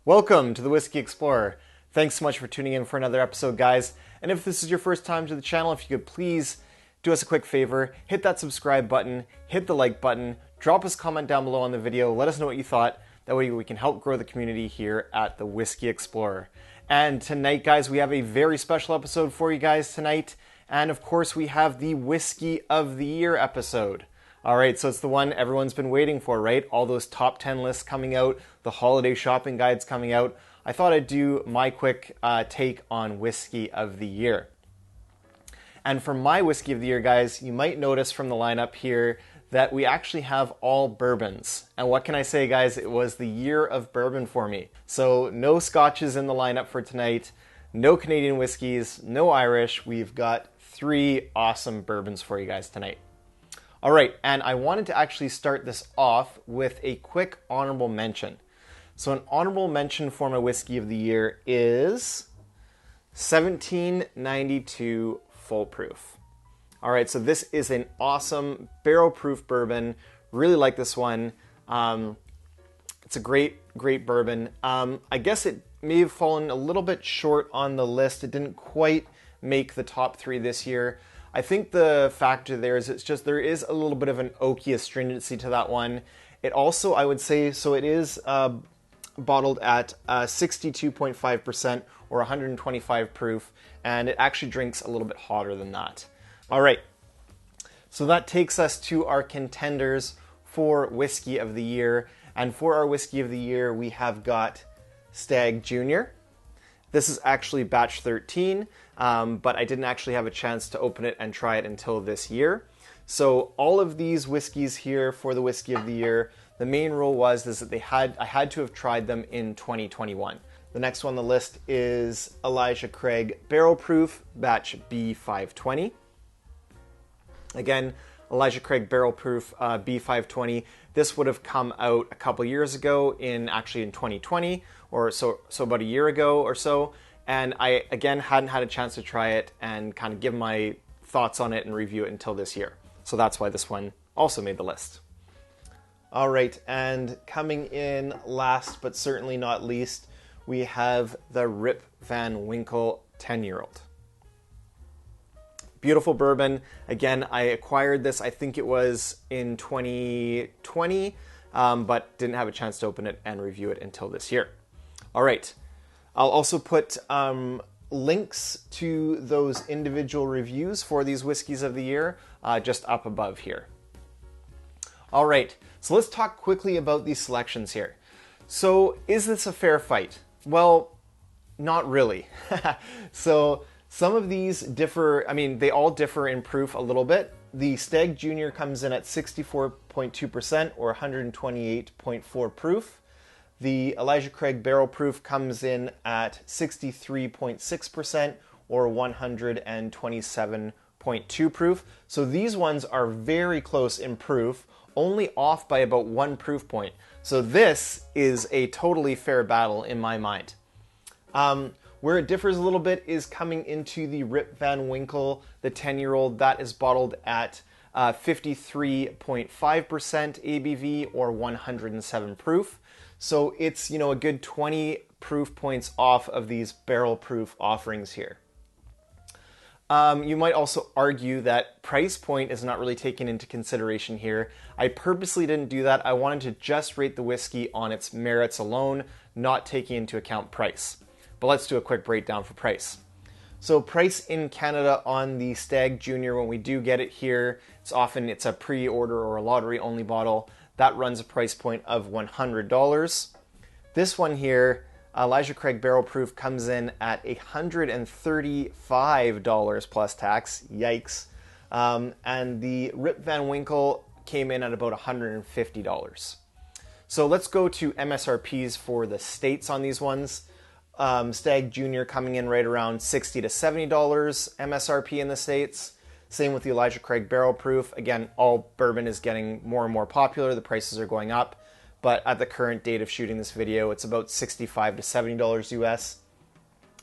Welcome to the Whiskey Explorer. Thanks so much for tuning in for another episode, guys. And if this is your first time to the channel, if you could please do us a quick favor, hit that subscribe button, hit the like button, drop us a comment down below on the video, let us know what you thought. That way we can help grow the community here at the Whiskey Explorer. And tonight, guys, we have a very special episode for you guys tonight. And of course, we have the Whiskey of the Year episode. All right, so it's the one everyone's been waiting for, right? All those top 10 lists coming out, the holiday shopping guides coming out. I thought I'd do my quick take on Whiskey of the Year. And for my Whiskey of the Year, guys, you might notice from the lineup here that we actually have all bourbons. And what can I say, guys? It was the year of bourbon for me. So no scotches in the lineup for tonight, no Canadian whiskeys, no Irish. We've got 3 awesome bourbons for you guys tonight. All right, and I wanted to actually start this off with a quick honorable mention. So an honorable mention for my Whiskey of the Year is 1792 Full Proof. All right, so this is an awesome barrel-proof bourbon. Really like this one. It's a great bourbon. I guess it may have fallen a little bit short on the list. It didn't quite make the top 3 this year. I think the factor there is there is a little bit of an oaky astringency to that one. It also, I would say, so it is bottled at 62.5% or 125 proof, and it actually drinks a little bit hotter than that. All right, so that takes us to our contenders for Whiskey of the Year. And for our Whiskey of the Year, we have got Stag Junior. This is actually batch 13, but I didn't actually have a chance to open it and try it until this year. So all of these whiskeys here for the Whiskey of the Year, the main rule was that I had to have tried them in 2021. The next one on the list is Elijah Craig Barrel Proof Batch B520. Again, Elijah Craig Barrel Proof B520. This would have come out a couple years ago in 2020 or so about a year ago or so. And I, again, hadn't had a chance to try it and kind of give my thoughts on it and review it until this year. So that's why this one also made the list. All right, and coming in last but certainly not least, we have the Rip Van Winkle 10-year-old. Beautiful bourbon. Again, I acquired this, I think it was in 2020, but didn't have a chance to open it and review it until this year. All right. I'll also put links to those individual reviews for these whiskeys of the year just up above here. All right. So let's talk quickly about these selections here. So is this a fair fight? Well, not really. So some of these differ, they all differ in proof a little bit. The Stag Junior comes in at 64.2% or 128.4 proof. The Elijah Craig Barrel Proof comes in at 63.6% or 127.2 proof. So these ones are very close in proof, only off by about 1 proof point. So this is a totally fair battle in my mind. Where it differs a little bit is coming into the Rip Van Winkle, the 10-year-old. That is bottled at 53.5% ABV or 107 proof. So it's, a good 20 proof points off of these barrel proof offerings here. You might also argue that price point is not really taken into consideration here. I purposely didn't do that. I wanted to just rate the whiskey on its merits alone, not taking into account price. But let's do a quick breakdown for price. So price in Canada on the Stag Junior, when we do get it here, it's a pre-order or a lottery only bottle. That runs a price point of $100. This one here, Elijah Craig Barrel Proof, comes in at $135 plus tax. Yikes. And the Rip Van Winkle came in at about $150. So let's go to MSRPs for the States on these ones. Stag Junior coming in right around $60 to $70 MSRP in the States. Same with the Elijah Craig Barrel Proof. Again, all bourbon is getting more and more popular. The prices are going up. But at the current date of shooting this video, it's about $65 to $70 US.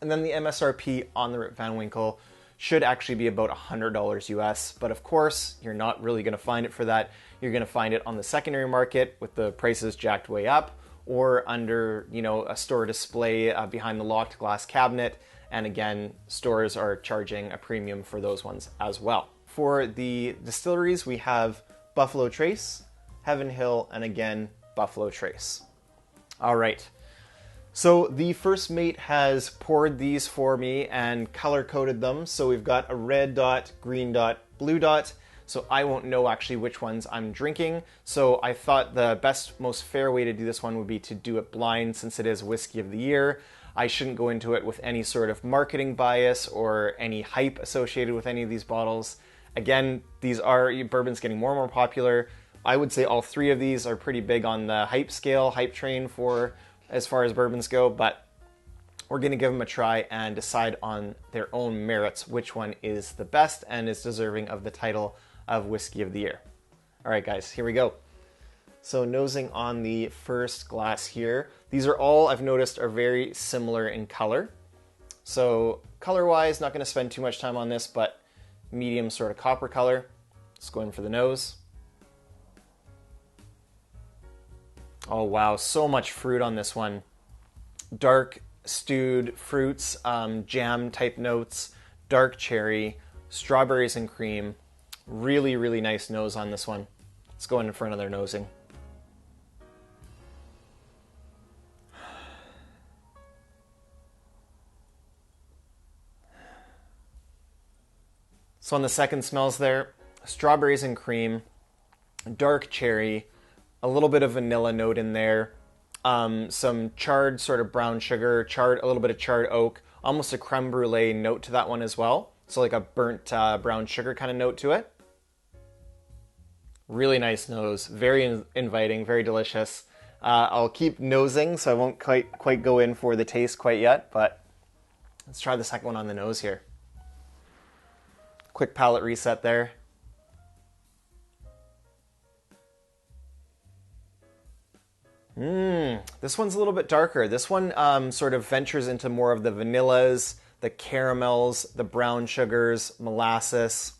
And then the MSRP on the Rip Van Winkle should actually be about $100 US. But of course, you're not really going to find it for that. You're going to find it on the secondary market with the prices jacked way up, or under, a store display behind the locked glass cabinet. And again, stores are charging a premium for those ones as well. For the distilleries, we have Buffalo Trace, Heaven Hill, and again, Buffalo Trace. All right. So the first mate has poured these for me and color-coded them. So we've got a red dot, green dot, blue dot. So I won't know actually which ones I'm drinking. So I thought the best, most fair way to do this one would be to do it blind, since it is Whiskey of the Year. I shouldn't go into it with any sort of marketing bias or any hype associated with any of these bottles. Again, bourbon's getting more and more popular. I would say all three of these are pretty big on the hype scale, hype train for as far as bourbons go, but we're going to give them a try and decide on their own merits which one is the best and is deserving of the title of Whiskey of the Year. All right, guys, here we go. So nosing on the first glass here. These are all, I've noticed, are very similar in color. So color-wise, not going to spend too much time on this, but medium sort of copper color. Let's go in for the nose. Oh wow, so much fruit on this one. Dark stewed fruits, jam type notes, dark cherry, strawberries and cream. Really, really nice nose on this one. Let's go in for another nosing. So on the second smells there, strawberries and cream, dark cherry, a little bit of vanilla note in there, some charred sort of brown sugar, a little bit of charred oak, almost a creme brulee note to that one as well. So like a burnt brown sugar kind of note to it. Really nice nose, very inviting, very delicious. I'll keep nosing, so I won't quite go in for the taste quite yet, but let's try the second one on the nose here. Quick palate reset there. This one's a little bit darker. This one sort of ventures into more of the vanillas, the caramels, the brown sugars, molasses,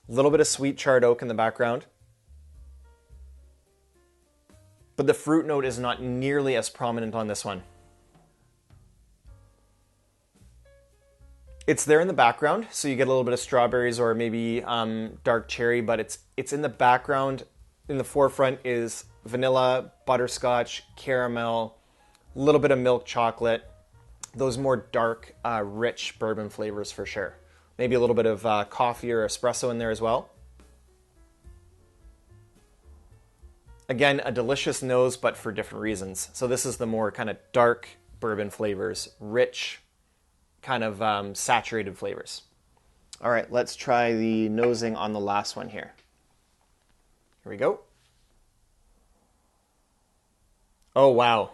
a little bit of sweet charred oak in the background. But the fruit note is not nearly as prominent on this one. It's there in the background, so you get a little bit of strawberries or maybe dark cherry, but it's in the background. In the forefront is vanilla, butterscotch, caramel, a little bit of milk chocolate, those more dark, rich bourbon flavors for sure. Maybe a little bit of coffee or espresso in there as well. Again, a delicious nose, but for different reasons. So this is the more kind of dark bourbon flavors, rich, kind of saturated flavors. All right, let's try the nosing on the last one here. Here we go. Oh, wow.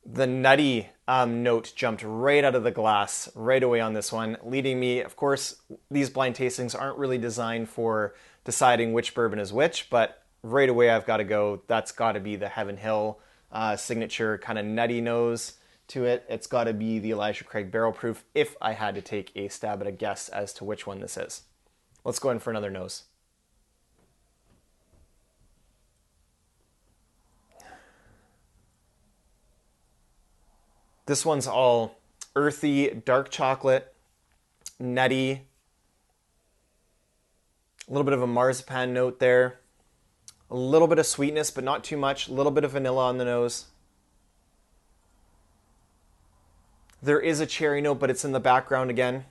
The nutty note jumped right out of the glass right away on this one, leading me, of course, these blind tastings aren't really designed for deciding which bourbon is which, but right away I've got to go, that's got to be the Heaven Hill signature kind of nutty nose to it. It's got to be the Elijah Craig Barrel Proof if I had to take a stab at a guess as to which one this is. Let's go in for another nose. This one's all earthy, dark chocolate, nutty, a little bit of a marzipan note there, a little bit of sweetness, but not too much, a little bit of vanilla on the nose. There is a cherry note, but it's in the background again.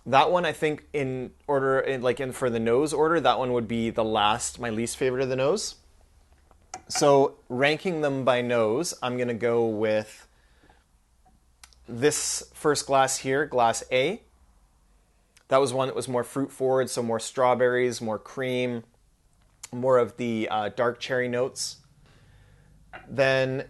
That one, I think, in for the nose order, that one would be the last, my least favorite of the nose. So ranking them by nose, I'm going to go with this first glass here, glass A. That was one that was more fruit forward, so more strawberries, more cream, more of the dark cherry notes. Then,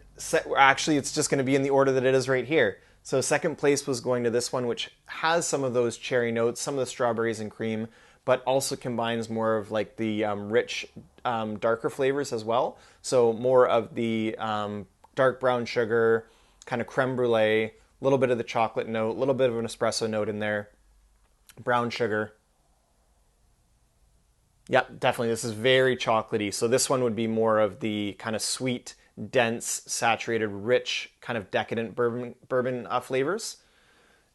actually, it's just going to be in the order that it is right here. So second place was going to this one, which has some of those cherry notes, some of the strawberries and cream, but also combines more of like the rich, darker flavors as well. So more of the dark brown sugar, kind of creme brulee, a little bit of the chocolate note, a little bit of an espresso note in there, brown sugar. Yep, definitely. This is very chocolatey. So this one would be more of the kind of sweet, dense, saturated, rich, kind of decadent bourbon flavors.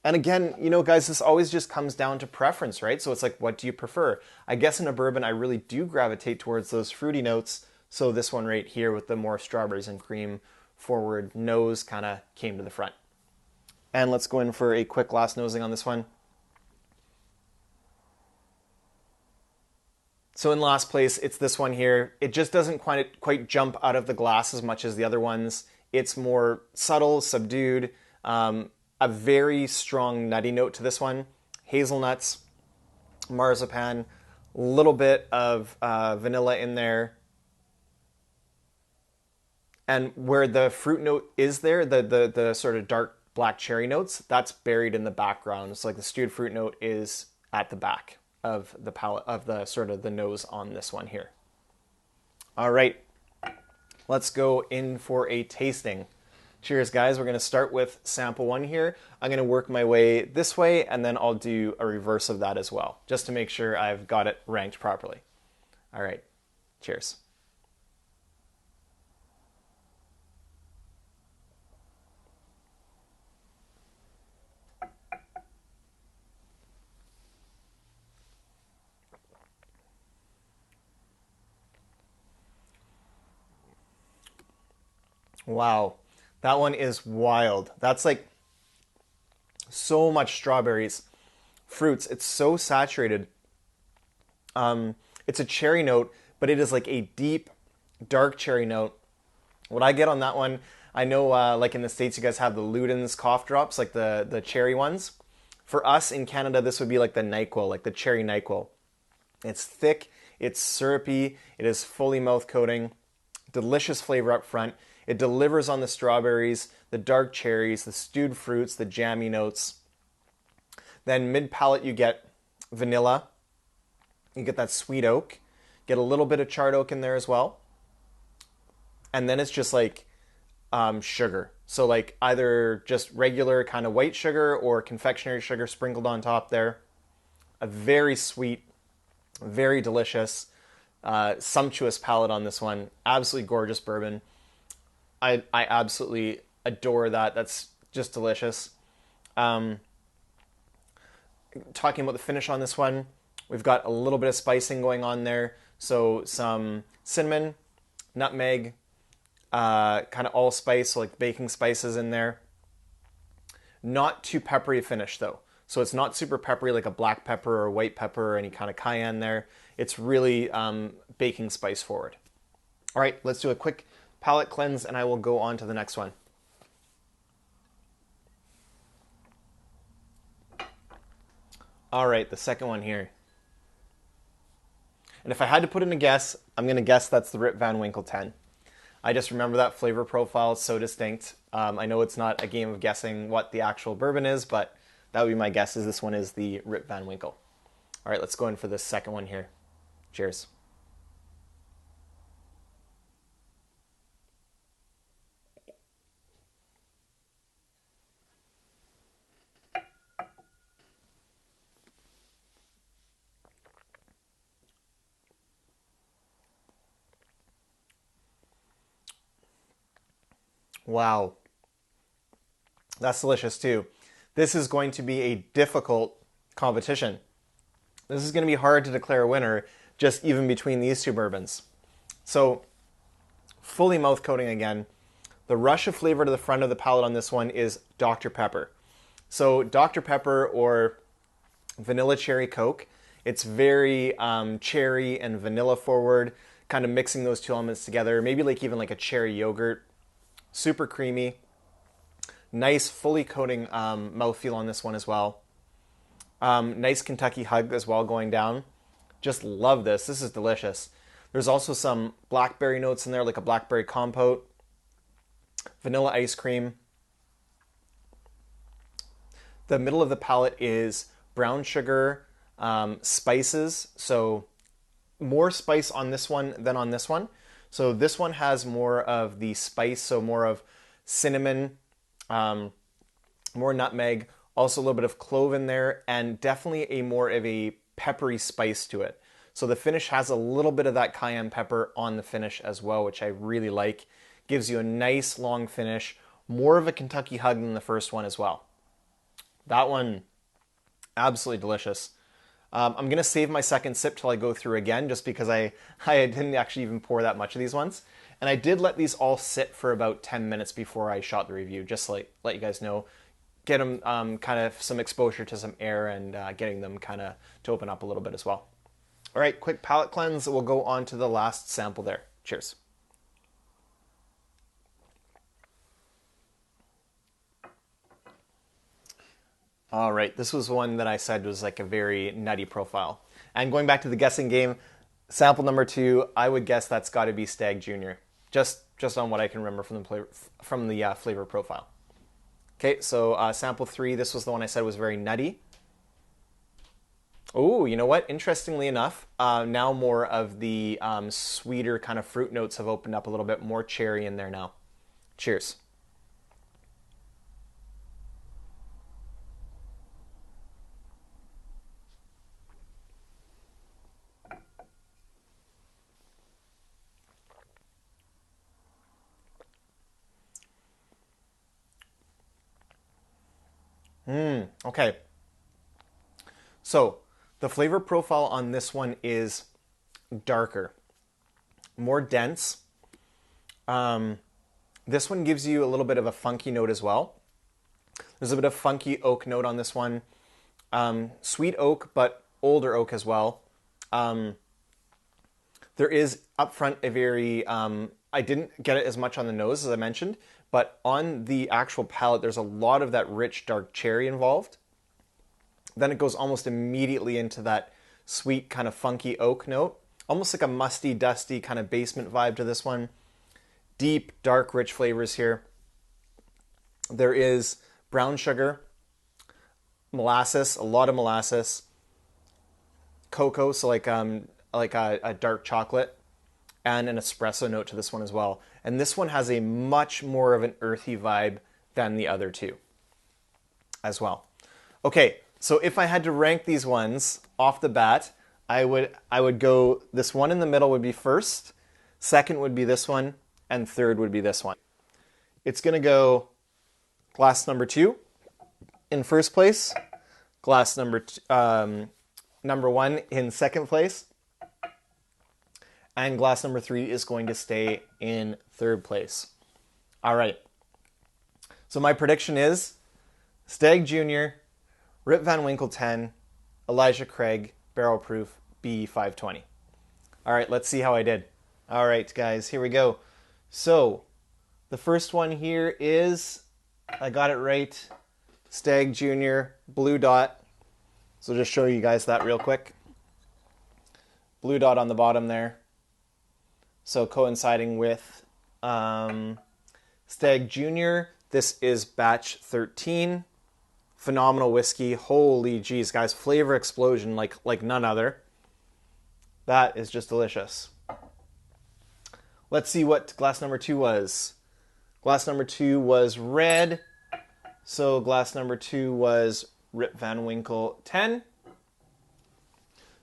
And again, you know, guys, this always just comes down to preference, right? So it's like, what do you prefer? I guess in a bourbon, I really do gravitate towards those fruity notes. So this one right here with the more strawberries and cream forward nose kind of came to the front. And let's go in for a quick last nosing on this one. So in last place, it's this one here. It just doesn't quite jump out of the glass as much as the other ones. It's more subtle, subdued, a very strong nutty note to this one. Hazelnuts, marzipan, a little bit of vanilla in there. And where the fruit note is there, the sort of dark black cherry notes, that's buried in the background. It's like the stewed fruit note is at the back of the palate, of the sort of the nose on this one here. All right, let's go in for a tasting. Cheers, guys. We're going to start with sample one here. I'm going to work my way this way, and then I'll do a reverse of that as well, just to make sure I've got it ranked properly. All right, cheers. Wow, that one is wild. That's like so much strawberries, fruits. It's so saturated. It's a cherry note, but it is like a deep, dark cherry note. What I get on that one, I know like in the States you guys have the Luden's cough drops, like the cherry ones. For us in Canada, this would be like the NyQuil, like the cherry NyQuil. It's thick, it's syrupy, it is fully mouth coating, delicious flavor up front. It delivers on the strawberries, the dark cherries, the stewed fruits, the jammy notes. Then mid-palate you get vanilla, you get that sweet oak, get a little bit of charred oak in there as well. And then it's just like sugar. So like either just regular kind of white sugar or confectionery sugar sprinkled on top there. A very sweet, very delicious, sumptuous palate on this one. Absolutely gorgeous bourbon. I absolutely adore that. That's just delicious. Talking about the finish on this one, we've got a little bit of spicing going on there. So some cinnamon, nutmeg, kind of allspice, so like baking spices in there. Not too peppery finish though. So it's not super peppery like a black pepper or white pepper or any kind of cayenne there. It's really baking spice forward. All right, let's do a quick palate cleanse and I will go on to the next one. All right, the second one here. And if I had to put in a guess, I'm going to guess that's the Rip Van Winkle 10. I just remember that flavor profile. It's so distinct. I know it's not a game of guessing what the actual bourbon is, but that would be my guess, is this one is the Rip Van Winkle. All right, let's go in for this second one here. Cheers. Wow. That's delicious too. This is going to be a difficult competition. This is going to be hard to declare a winner just even between these two bourbons. So, fully mouth coating again. The rush of flavor to the front of the palate on this one is Dr. Pepper. So, Dr. Pepper or vanilla cherry Coke, it's very cherry and vanilla forward, kind of mixing those two elements together. Maybe like even like a cherry yogurt. Super creamy. Nice fully coating mouthfeel on this one as well. Nice Kentucky hug as well going down. Just love this. This is delicious. There's also some blackberry notes in there, like a blackberry compote. Vanilla ice cream. The middle of the palate is brown sugar, spices. So more spice on this one than on this one. So this one has more of the spice, so more of cinnamon, more nutmeg, also a little bit of clove in there, and definitely a more of a peppery spice to it. So the finish has a little bit of that cayenne pepper on the finish as well, which I really like. Gives you a nice long finish, more of a Kentucky hug than the first one as well. That one, absolutely delicious. I'm going to save my second sip till I go through again, just because I didn't actually even pour that much of these ones. And I did let these all sit for about 10 minutes before I shot the review, just to let you guys know, get them kind of some exposure to some air and getting them kind of to open up a little bit as well. All right, quick palate cleanse. We'll go on to the last sample there. Cheers. All right, this was one that I said was like a very nutty profile. And going back to the guessing game, sample number 2, I would guess that's got to be Stag Junior, just on what I can remember from the flavor profile. Okay, so sample 3, this was the one I said was very nutty. Oh, you know what? Interestingly enough, now more of the sweeter kind of fruit notes have opened up a little bit, more cherry in there now. Cheers. Okay. So the flavor profile on this one is darker, more dense. This one gives you a little bit of a funky note as well. There's a bit of funky oak note on this one. Sweet oak, but older oak as well. There is up front a very, I didn't get it as much on the nose as I mentioned, but on the actual palate, there's a lot of that rich dark cherry involved. Then it goes almost immediately into that sweet kind of funky oak note. Almost like a musty, dusty kind of basement vibe to this one. Deep, dark, rich flavors here. There is brown sugar, molasses, a lot of molasses, cocoa, so like a dark chocolate, and an espresso note to this one as well. And this one has a much more of an earthy vibe than the other two as well. Okay, so if I had to rank these ones off the bat, I would go, this one in the middle would be first, second would be this one, and third would be this one. It's going to go glass number 2 in first place, glass number 1 in second place, and glass number 3 is going to stay in third place. All right. So my prediction is Stag Junior, Rip Van Winkle 10, Elijah Craig, Barrel Proof B520. All right, let's see how I did. All right, guys, here we go. So the first one here is, I got it right, Stag Junior, blue dot. So just show you guys that real quick. Blue dot on the bottom there. So coinciding with Stag Junior, this is batch 13. Phenomenal whiskey. Holy geez, guys. Flavor explosion like none other. That is just delicious. Let's see what glass number 2 was. Glass number 2 was red. So glass number 2 was Rip Van Winkle 10.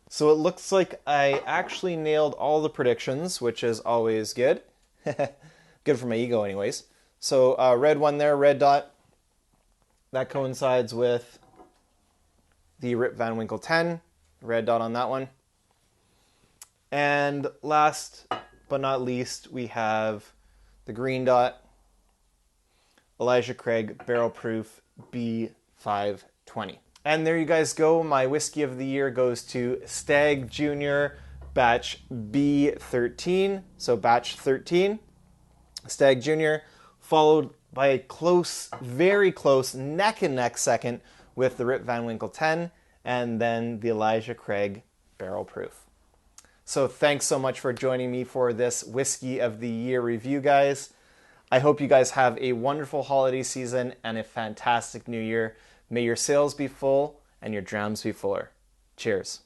So it looks like I actually nailed all the predictions, which is always good. Good for my ego anyways. So red one there, red dot. That coincides with the Rip Van Winkle 10. Red dot on that one. And last but not least, we have the green dot. Elijah Craig Barrel Proof B520. And there you guys go. My whiskey of the year goes to Stag Junior batch B13. So batch 13, Stag Junior, followed by a close, very close, neck and neck second with the Rip Van Winkle 10, and then the Elijah Craig Barrel Proof. So thanks so much for joining me for this Whiskey of the Year review, guys. I hope you guys have a wonderful holiday season and a fantastic new year. May your sales be full and your drams be fuller. Cheers.